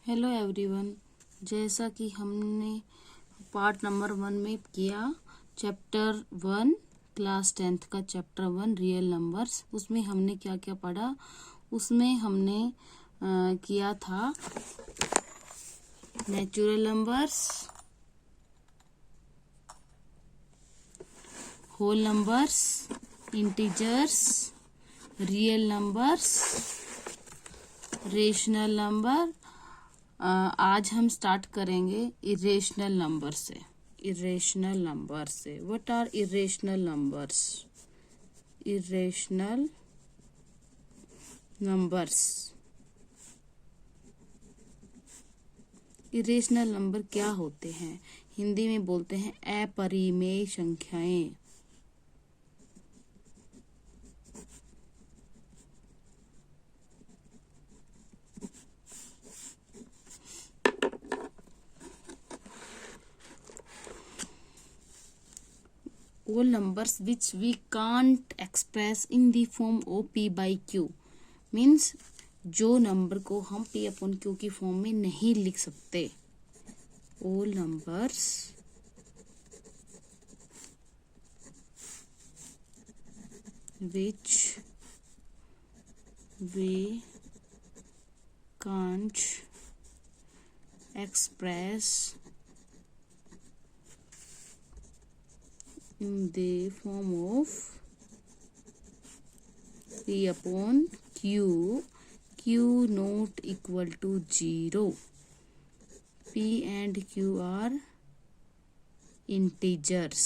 Hello everyone. जैसा कि हमने पार्ट नंबर 1 में किया, चैप्टर 1 क्लास 10th का चैप्टर 1 रियल नंबर्स, उसमें हमने क्या क्या पढ़ा। उसमें हमने किया था natural numbers, whole numbers, integers, real numbers, rational number. आज हम स्टार्ट करेंगे इरेशनल नंबर से। इरेशनल नंबर से what are irrational numbers? Irrational numbers, irrational number क्या होते हैं? हिंदी में बोलते हैं अपरिमेय संख्याएं। All numbers which we can't express in the form of p by q means जो नंबर को हम p अपॉन q की फॉर्म में नहीं लिख सकते। all numbers which we can't express in the form of p upon q, q not equal to 0. p and q are integers.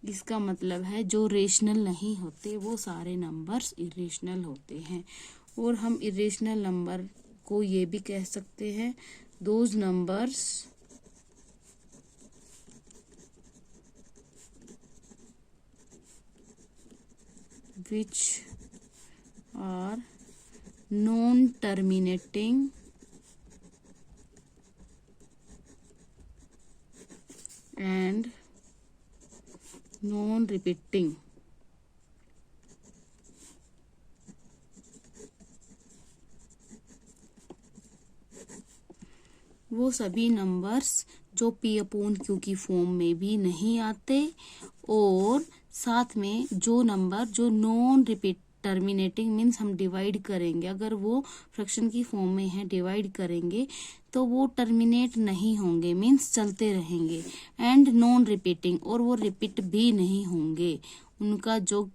इसका मतलब है जो रेशनल नहीं होते वो सारे नंबर्स इरेशनल होते हैं। और हम इरेशनल नंबर को ये भी कह सकते हैं those numbers which are non-terminating and non-repeating। वो सभी नंबर्स जो p अपॉन q की फॉर्म में भी नहीं आते और साथ में जो नंबर जो नॉन रिपीट टर्मिनेटिंग मीन्स हम डिवाइड करेंगे, अगर वो फ्रैक्शन की फॉर्म में है डिवाइड करेंगे तो वो टर्मिनेट नहीं होंगे मीन्स चलते रहेंगे। एंड नॉन रिपीटिंग, और वो रिपीट भी नहीं होंगे, उनका जो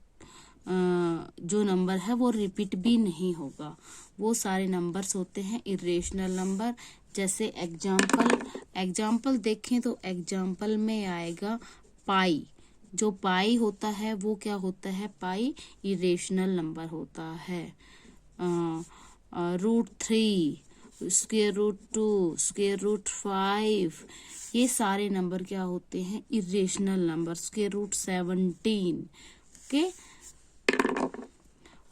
नंबर है वो रिपीट भी नहीं होगा। वो सारे नंबर्स होते हैं इरेशनल नंबर। जैसे एग्जाम्पल देखें तो एग्जाम्पल में आएगा पाई। जो पाई होता है वो क्या होता है? पाई इरेशनल नंबर होता है। √3, स्क्वायर रूट 2, स्क्वायर रूट 5, ये सारे नंबर क्या होते हैं? Irrational number. Square root 17। Okay,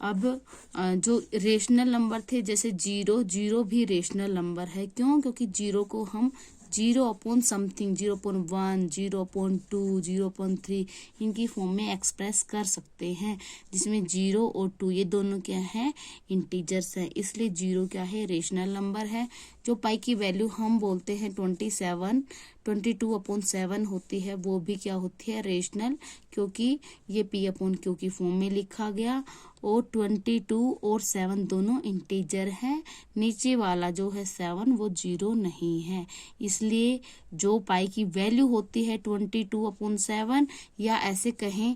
अब जो रेशनल नंबर थे जैसे जीरो भी रेशनल नंबर है। क्यों? क्योंकि जीरो को हम 0 upon something, 0 upon 1, 0 upon 2, 0 upon 3 इनकी फॉर्म में एक्सप्रेस कर सकते हैं, जिसमें 0 और 2 ये दोनों क्या है? इंटीजर्स हैं। इसलिए 0 क्या है? रेशनल नंबर है। जो पाई की वैल्यू हम बोलते हैं 22 अपॉन 7 होती है, वो भी क्या होती है? रेशनल, क्योंकि ये p अपॉन q की फॉर्म में लिखा गया। और 22 और 7 दोनों इंटीजर हैं। नीचे वाला जो है 7 वो 0 नहीं है। इसलिए जो पाई की वैल्यू होती है 22 अपॉन 7 या ऐसे कहें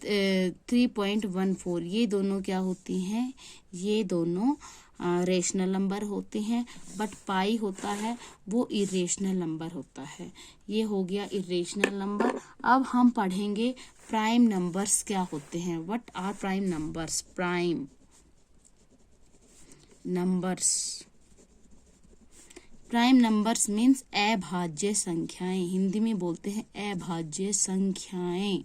3.14, ये दोनों क्या होती हैं? ये दोनों रेशनल नंबर होते हैं। बट पाई होता है वो इरेशनल नंबर होता है। ये हो गया इरेशनल नंबर। अब हम पढ़ेंगे प्राइम नंबर्स क्या होते हैं। What are prime numbers? Prime numbers, prime numbers means अभाज्य संख्याएं। हिंदी में बोलते हैं अभाज्य संख्याएं।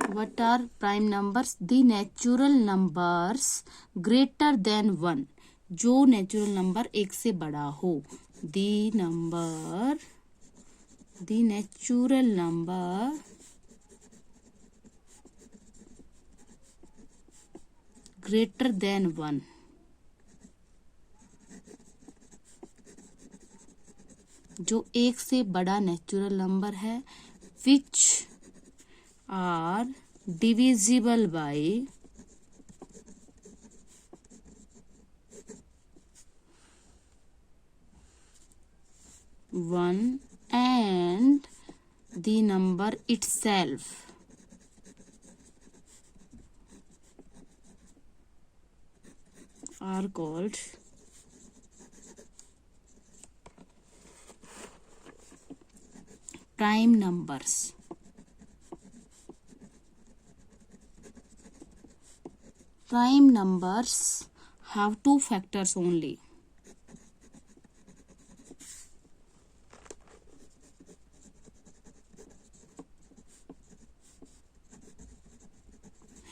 What are prime numbers? The natural numbers greater than 1, जो नेचुरल नंबर 1 से बड़ा हो। The natural number greater than 1 जो एक से बड़ा नेचुरल नंबर है, which are divisible by one and the number itself are called prime numbers. Prime numbers have two factors only.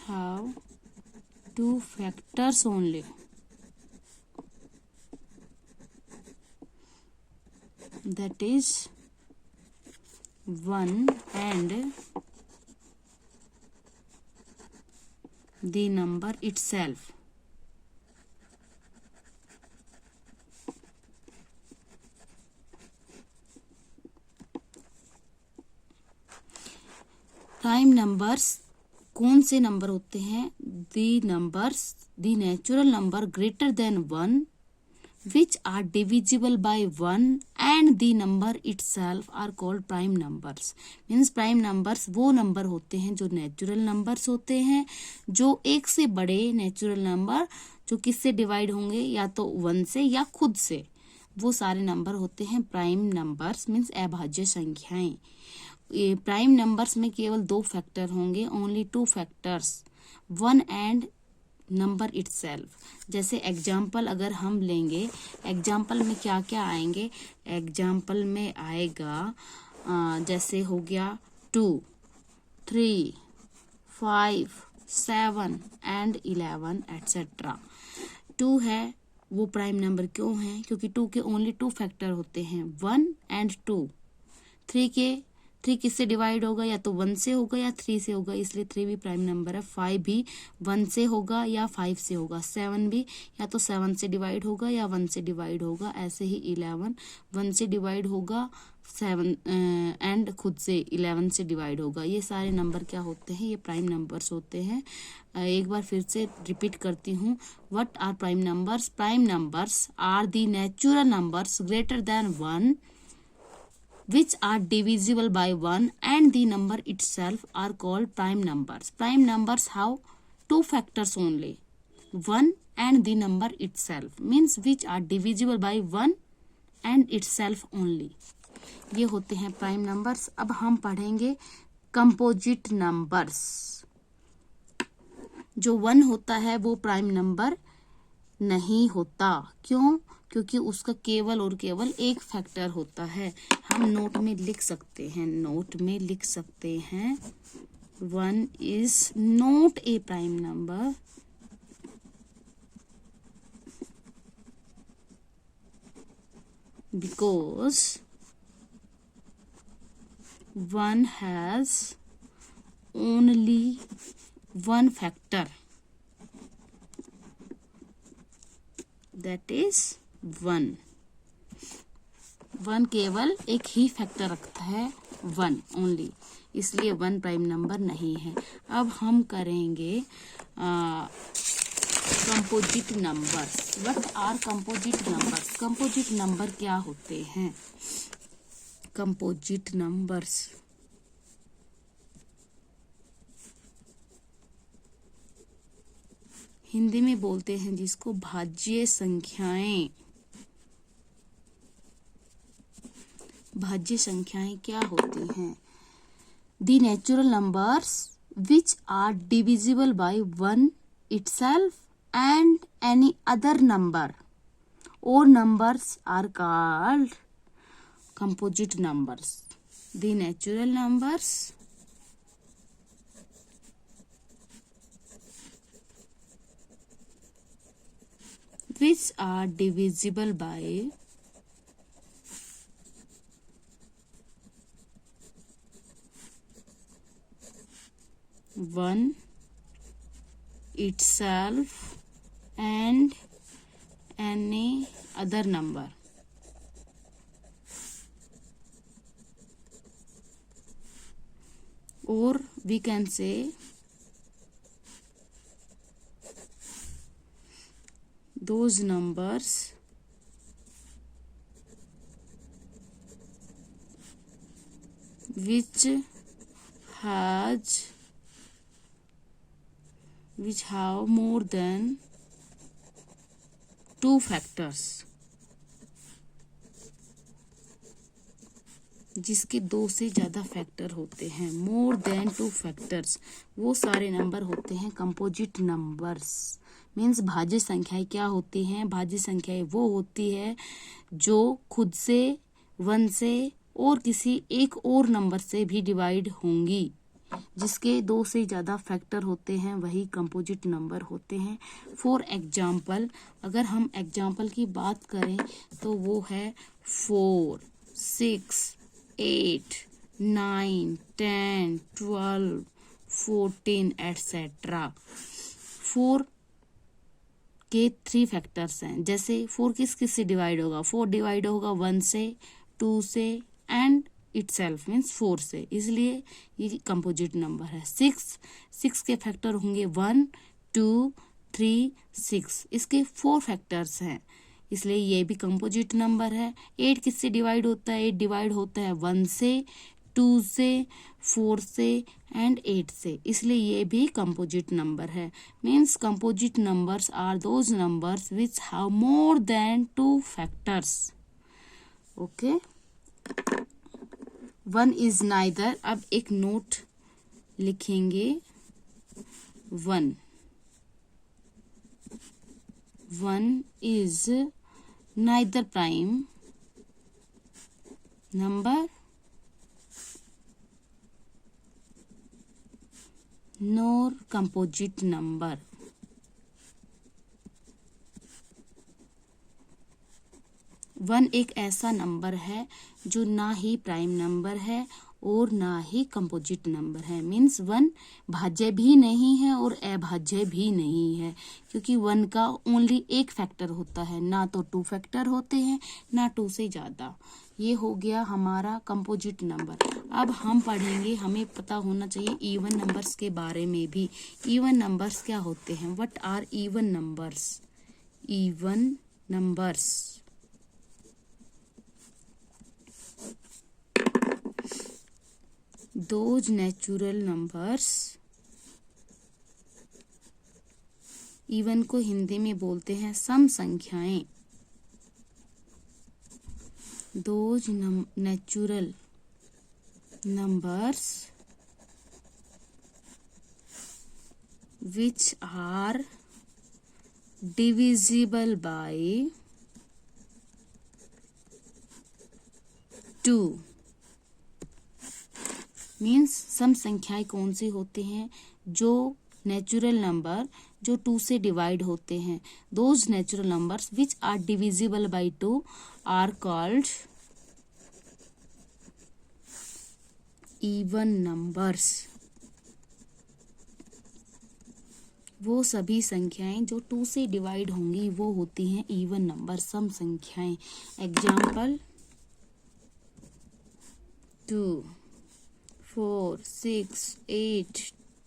Have two factors only. That is 1 and the number itself. Prime numbers कौन से number होते हैं? The natural number greater than 1 which are divisible by 1 and the number itself are called prime numbers. Means prime numbers वो number होते हैं जो natural numbers होते हैं, जो एक से बड़े नेचुरल नंबर जो किससे डिवाइड होंगे, या तो 1 से या खुद से, वो सारे नंबर होते हैं प्राइम नंबर्स मीन्स अभाज्य संख्याएं. प्राइम नंबर्स में केवल 2 फैक्टर होंगे, only 2 factors, 1 and number itself. जैसे एग्जाम्पल अगर हम लेंगे, एग्जाम्पल में क्या क्या आएंगे? एग्जाम्पल में आएगा जैसे हो गया 2, 3, 5, 7 एंड 11 एटसेट्रा. 2 है वो प्राइम नंबर क्यों है? क्योंकि 2 के ओनली 2 फैक्टर होते हैं, 1 एंड 2. 3 किससे डिवाइड होगा? या तो 1 से होगा या 3 से होगा, इसलिए 3 भी प्राइम नंबर है. 5 भी 1 से होगा या 5 से होगा. 7 भी या तो 7 से डिवाइड होगा या 1 से डिवाइड होगा. ऐसे ही 11 1 से डिवाइड होगा 7 एंड खुद से 11 से डिवाइड होगा. ये सारे नंबर क्या होते हैं? ये प्राइम नंबर्स होते हैं. एक बार फिर से रिपीट करती हूँ. What are prime numbers? Prime numbers are the natural numbers greater than 1 which are divisible by 1 and the number itself are called prime numbers. Prime numbers have 2 factors only, 1 and the number itself, means which are divisible by 1 and itself only. ये होते हैं prime numbers. अब हम पढ़ेंगे composite numbers. जो 1 होता है वो प्राइम नंबर नहीं होता. क्यों? क्योंकि उसका केवल और केवल एक फैक्टर होता है. हम नोट में लिख सकते हैं 1 is not a prime number because 1 has only one factor, that is 1 केवल एक ही फैक्टर रखता है, 1 ओनली, इसलिए 1 प्राइम नंबर नहीं है. अब हम करेंगे composite numbers. What are composite numbers? Composite number क्या होते हैं? कंपोजिट नंबर्स हिंदी में बोलते हैं जिसको भाज्य संख्याएं. भाज्य संख्याएं क्या होती हैं? The natural numbers which are divisible by 1 itself and any other number or numbers are called composite numbers. The natural numbers which are divisible by 1 itself and any other number or we can say those numbers which have more than 2 factors, जिसके 2 से ज़्यादा factor होते हैं, मोर than 2 factors, वो सारे number होते हैं composite numbers. Means भाज्य संख्याएं क्या होती हैं? भाज्य संख्याएं वो होती है जो खुद से, 1 से और किसी एक और नंबर से भी डिवाइड होंगी। जिसके 2 से ज़्यादा फैक्टर होते हैं वही कंपोजिट नंबर होते हैं। फॉर एग्जाम्पल, अगर हम एग्जाम्पल की बात करें तो वो है 4, 6, 8, 9, 10, 12, 14 एटसेट्रा। 4 के 3 फैक्टर्स हैं। जैसे 4 किस किस से डिवाइड होगा? 4 डिवाइड होगा 1 से, 2 से एंड इटसेल्फ मीन्स 4 से, इसलिए ये कंपोजिट नंबर है। 6 के फैक्टर होंगे 1, 2, 3, 6, इसके 4 फैक्टर्स हैं, इसलिए ये भी कंपोजिट नंबर है। 8 किससे डिवाइड होता है? 8 डिवाइड होता है 1 से, 2 से, 4 से एंड 8 से, इसलिए ये भी कंपोजिट नंबर है। Means composite numbers are those numbers which have more than 2 factors. Okay, 1 is neither. अब एक नोट लिखेंगे, 1 is neither prime number nor composite number। 1 एक ऐसा नंबर है जो ना ही प्राइम नंबर है और ना ही कंपोजिट नंबर है। मीन्स 1 भाज्य भी नहीं है और अभाज्य भी नहीं है, क्योंकि 1 का ओनली एक फैक्टर होता है, ना तो 2 फैक्टर होते हैं ना 2 से ज़्यादा। ये हो गया हमारा कंपोजिट नंबर। अब हम पढ़ेंगे, हमें पता होना चाहिए इवन नंबर्स के बारे में भी। इवन नंबर्स क्या होते हैं? What are even numbers? Even numbers those natural numbers, even को हिंदी में बोलते हैं सम संख्याएं। those natural numbers which are divisible by 2। Means सम संख्याएं कौन सी होती हैं? जो नेचुरल नंबर जो 2 से डिवाइड होते हैं। Those natural numbers which are divisible by 2 are called even numbers. वो सभी संख्याएं जो 2 से डिवाइड होंगी वो होती हैं इवन नंबर, सम संख्याएं। Example 2, 4, 6, 8,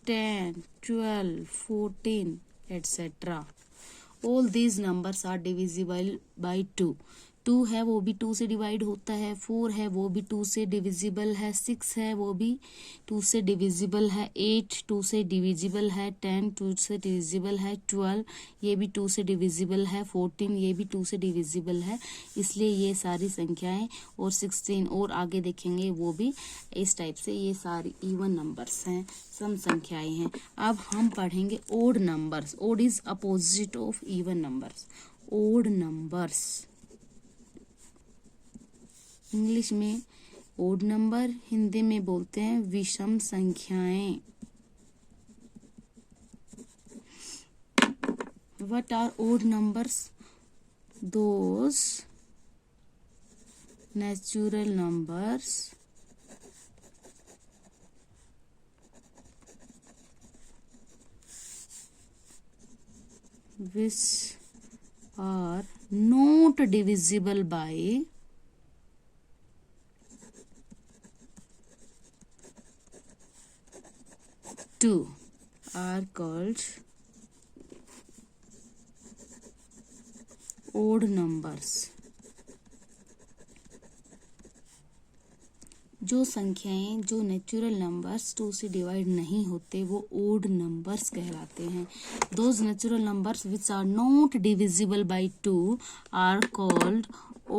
10, 12, 14, etc. All these numbers are divisible by 2। 2 है वो भी 2 से डिवाइड होता है, 4 है वो भी 2 से डिविजिबल है, 6 है वो भी 2 से डिविजिबल है, 8 2 से डिविजिबल है, 10 2 से डिविजिबल है, 12 ये भी 2 से डिविजिबल है, 14 ये भी 2 से डिविजिबल है। इसलिए ये सारी संख्याएं और 16 और आगे देखेंगे वो भी इस टाइप से, ये सारी इवन नंबर्स हैं, सम संख्याएं हैं। अब हम पढ़ेंगे odd numbers. Odd is opposite of even numbers. Odd numbers English में ओड नंबर, हिंदी में बोलते हैं विषम संख्याएं। What are odd numbers? Those natural numbers which are not divisible by 2 2 are called odd numbers. जो संख्याएं जो नेचुरल नंबर्स 2 से डिवाइड नहीं होते वो ओड नंबर्स कहलाते हैं. Those natural numbers which are not divisible by 2 are called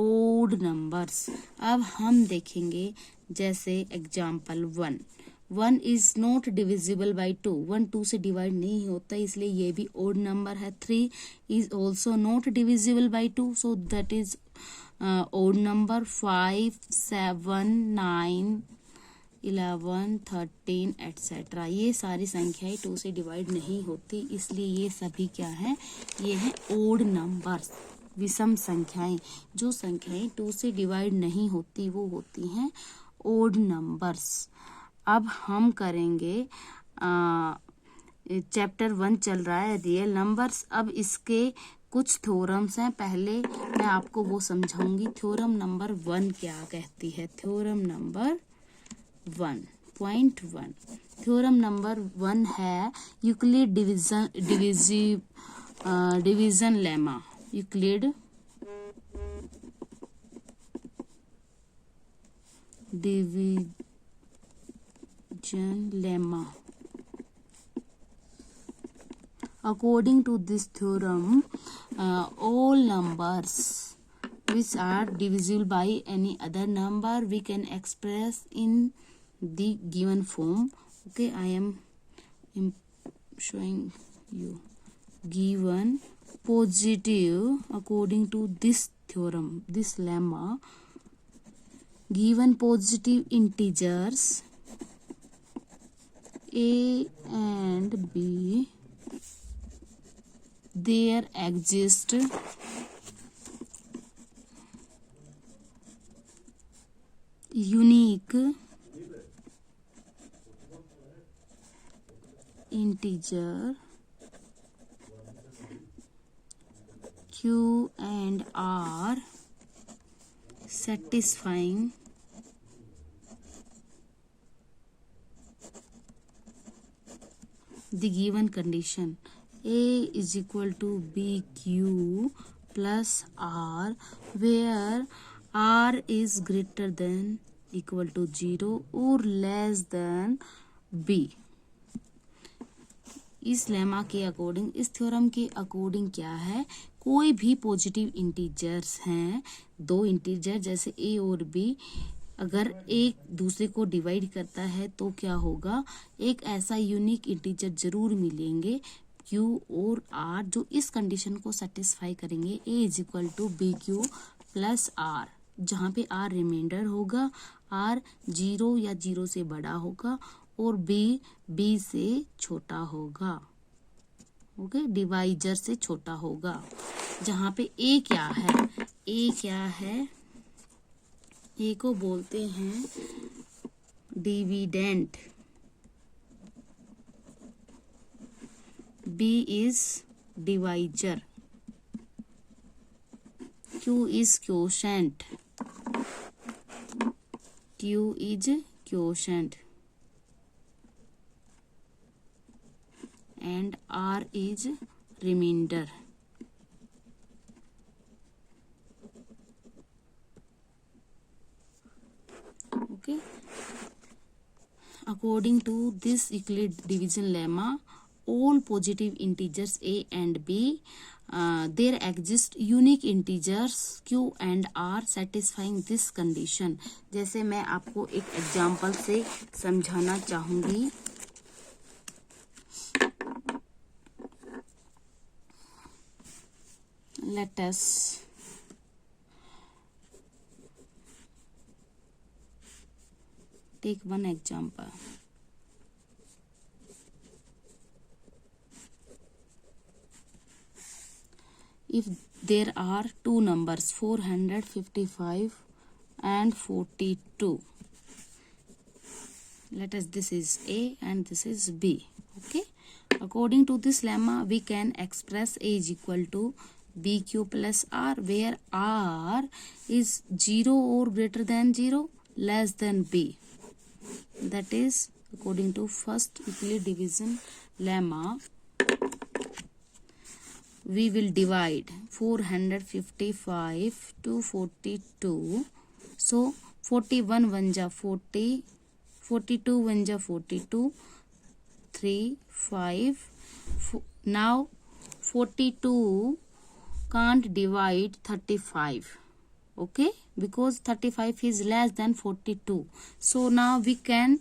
odd numbers. अब हम देखेंगे जैसे example 1 is not divisible by 2. 1 2 से डिवाइड नहीं होता इसलिए ये भी ओड नंबर है. 3 is also not divisible by 2 so that is odd number. 5 7 9 11 13 etc. ये सारी संख्याएं 2 से डिवाइड नहीं होती इसलिए ये सभी क्या है, ये है odd numbers, विषम संख्याएं. जो संख्याएं 2 से डिवाइड नहीं होती वो होती हैं odd numbers. अब हम करेंगे चैप्टर 1 चल रहा है रियल नंबर्स. अब इसके कुछ थ्योरम्स हैं. पहले मैं आपको वो समझाऊंगी. थ्योरम नंबर 1 क्या कहती है. Theorem number 1.1. थ्योरम नंबर 1 है Euclid division lemma. Euclid division lemma. According to this theorem, all numbers which are divisible by any other number we can express in the given form. Okay, I am showing you given positive. According to this theorem, this lemma, given positive integers a and b, there exist unique integer q and r satisfying the given condition. A is equal to BQ plus R where R is greater than equal to 0 or less than B. इस lemma के according, इस theorem के according क्या है, कोई भी positive integers हैं, दो इंटीजर जैसे A और B, अगर एक दूसरे को डिवाइड करता है तो क्या होगा, एक ऐसा यूनिक इंटीजर जरूर मिलेंगे Q और R जो इस कंडीशन को सेटिस्फाई करेंगे. A is equal to B Q plus R, जहाँ पे R रिमाइंडर होगा, R 0 या 0 से बड़ा होगा और B से छोटा होगा. ओके, डिवाइजर से छोटा होगा. जहाँ पे A क्या है, A क्या है, A को बोलते हैं dividend, B is divisor, Q is quotient, Q is quotient and R is remainder. Okay, according to this Euclid division lemma, all positive integers A and B, there exist unique integers Q and R satisfying this condition. जैसे मैं आपको एक example से समझाना चाहूंगी. Let us take one example. If there are two numbers 455 and 42, let us, this is A and this is B. Okay, according to this lemma we can express A is equal to BQ plus R, where R is 0 or greater than 0, less than B. That is according to first Euclid division lemma, we will divide 455 to 42. So 41 1 ja 40, 42 1 ja 42, 3 5. Now 42 can't divide 35, okay, because 35 is less than 42. So now we can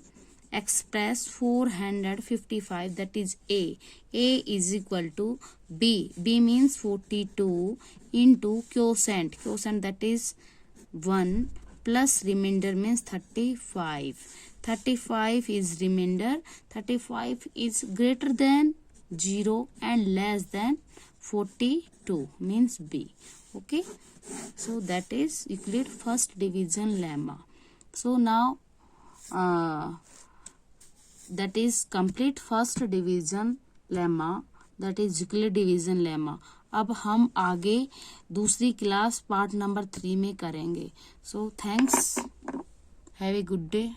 express 455, that is A is equal to B means 42 into quotient, that is 1 plus remainder means 35. 35 is remainder, 35 is greater than 0 and less than 42 means B, okay. So that is Euclid first division lemma. So now that is complete first division lemma, that is Euclid division lemma. अब हम आगे दूसरी class part number 3 में करेंगे. So thanks, have a good day.